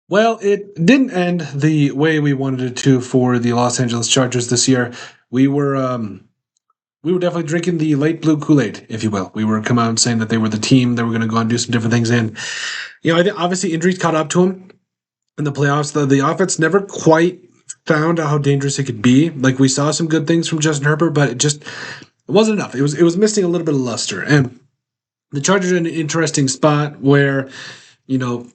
Well, it didn't end the way we wanted it to for the Los Angeles Chargers this year. We were we were definitely drinking the late blue Kool-Aid, if you will. We were coming out saying that they were the team that were going to go and do some different things. And I think obviously injuries caught up to them in the playoffs. The offense never quite found out how dangerous it could be. Like we saw some good things from Justin Herbert, but it wasn't enough. It was missing a little bit of luster. And the Chargers are in an interesting spot where you know,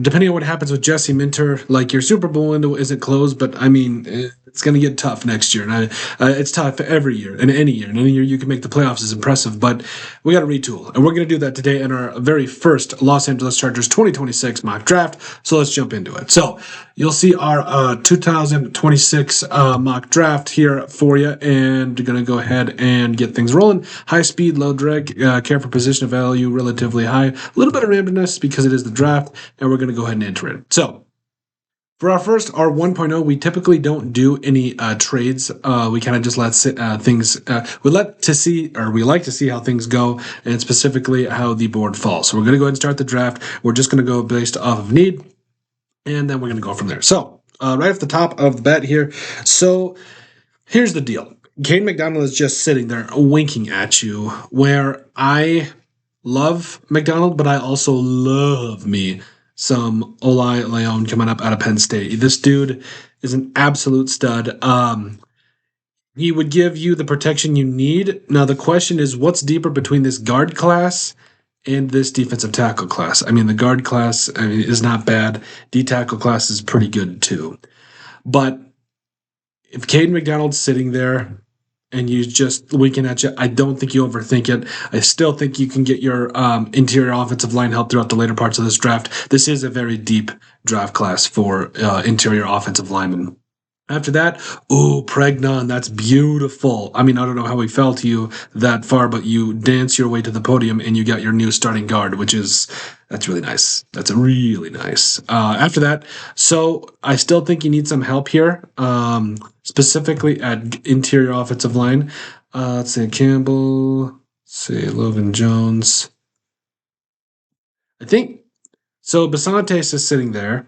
depending on what happens with Jesse Minter, like your Super Bowl window isn't closed, but I mean, it's going to get tough next year. And it's tough every year and any year. And any year you can make the playoffs is impressive, but we got to retool. And we're going to do that today in our very first Los Angeles Chargers 2026 mock draft. So let's jump into it. So you'll see our 2026 mock draft here for you. And we're going to go ahead and get things rolling. High speed, low drag, care for position value, relatively high. A little bit of randomness because it is the draft, and we're going to go ahead and enter it. So for our 1.0, we typically don't do any trades. We kind of just let things. We like to see how things go, and specifically how the board falls. So we're going to go ahead and start the draft. We're just going to go based off of need, and then we're going to go from there. So right off the top of the bat here. So here's the deal. Kane McDonald is just sitting there winking at you, where I love McDonald, but I also love me some Olai Leon coming up out of Penn State. This dude is an absolute stud. He would give you the protection you need. Now, the question is, what's deeper between this guard class and this defensive tackle class? I mean, the guard class is not bad. D-tackle class is pretty good, too. But if Caden McDonald's sitting there and you just winking at you, I don't think you overthink it. I still think you can get your interior offensive line help throughout the later parts of this draft. This is a very deep draft class for interior offensive linemen. After that, Pregnon, that's beautiful. I mean, I don't know how we fell to you that far, but you dance your way to the podium and you got your new starting guard, that's really nice. That's really nice. After that, so I still think you need some help here, specifically at interior offensive line. Let's say Campbell, Logan Jones. I think, so Basantes is sitting there.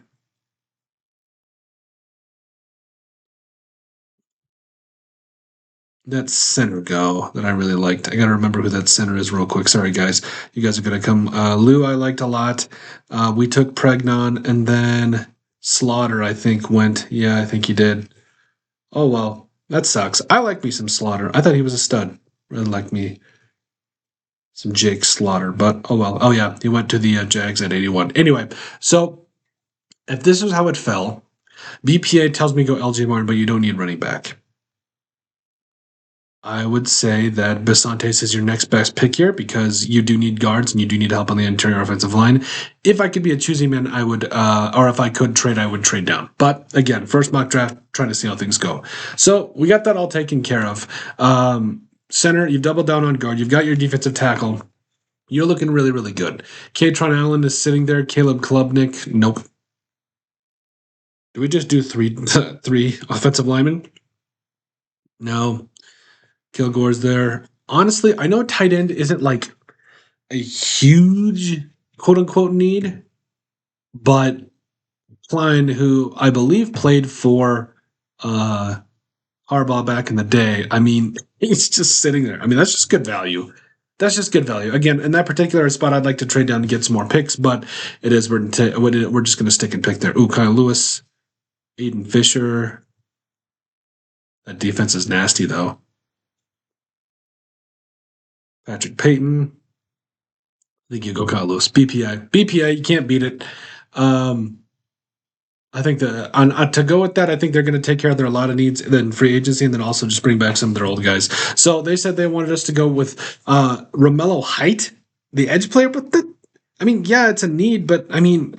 That center go that I really liked. I got to remember who that center is real quick. Sorry, guys. You guys are going to come. Lou, I liked a lot. We took Pregnon, and then Slaughter, I think, went. Yeah, I think he did. Oh, well, that sucks. I like me some Slaughter. I thought he was a stud. Really like me some Jake Slaughter, but oh, well. Oh, yeah, he went to the Jags at 81. Anyway, so if this is how it fell, BPA tells me go LJ Martin, but you don't need running back. I would say that Basantes is your next best pick here because you do need guards and you do need help on the interior offensive line. If I could be a choosy man, I would, or if I could trade, I would trade down. But again, first mock draft, trying to see how things go. So we got that all taken care of. Center, you've doubled down on guard. You've got your defensive tackle. You're looking really, really good. Katron Allen is sitting there. Caleb Klubnik, nope. Do we just do three offensive linemen? No. Kilgore's there. Honestly, I know tight end isn't like a huge quote unquote need, but Klein, who I believe played for Harbaugh back in the day, I mean, he's just sitting there. I mean, that's just good value. That's just good value. Again, in that particular spot, I'd like to trade down to get some more picks, but it is we're just going to stick and pick there. Kyle Lewis, Aiden Fisher. That defense is nasty, though. Patrick Payton. I think you go Kyle Lewis. BPA, you can't beat it. I think to go with that, I think they're going to take care of their a lot of needs then free agency and then also just bring back some of their old guys. So they said they wanted us to go with Romello Height, the edge player, but I mean, yeah, it's a need, but I mean,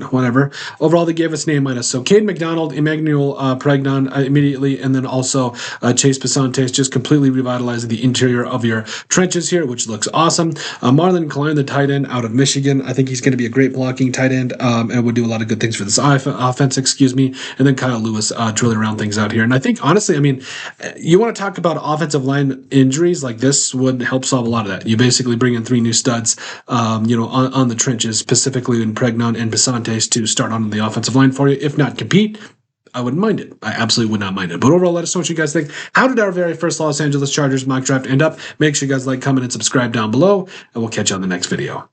whatever. Overall, they gave us an A-. So Cade McDonald, Emmanuel Pregnon immediately, and then also Chase Basantes just completely revitalizing the interior of your trenches here, which looks awesome. Marlon Klein, the tight end out of Michigan. I think he's going to be a great blocking tight end and would do a lot of good things for this offense, And then Kyle Lewis to really round things out here. And I think, honestly, I mean, you want to talk about offensive line injuries, like this would help solve a lot of that. You basically bring in 3 new studs, on the trenches, specifically in Pregnon and Basantes, to start on the offensive line for you. If not compete, I wouldn't mind it. I absolutely would not mind it. But overall, let us know what you guys think. How did our very first Los Angeles Chargers mock draft end up? Make sure you guys like, comment, and subscribe down below, and we'll catch you on the next video.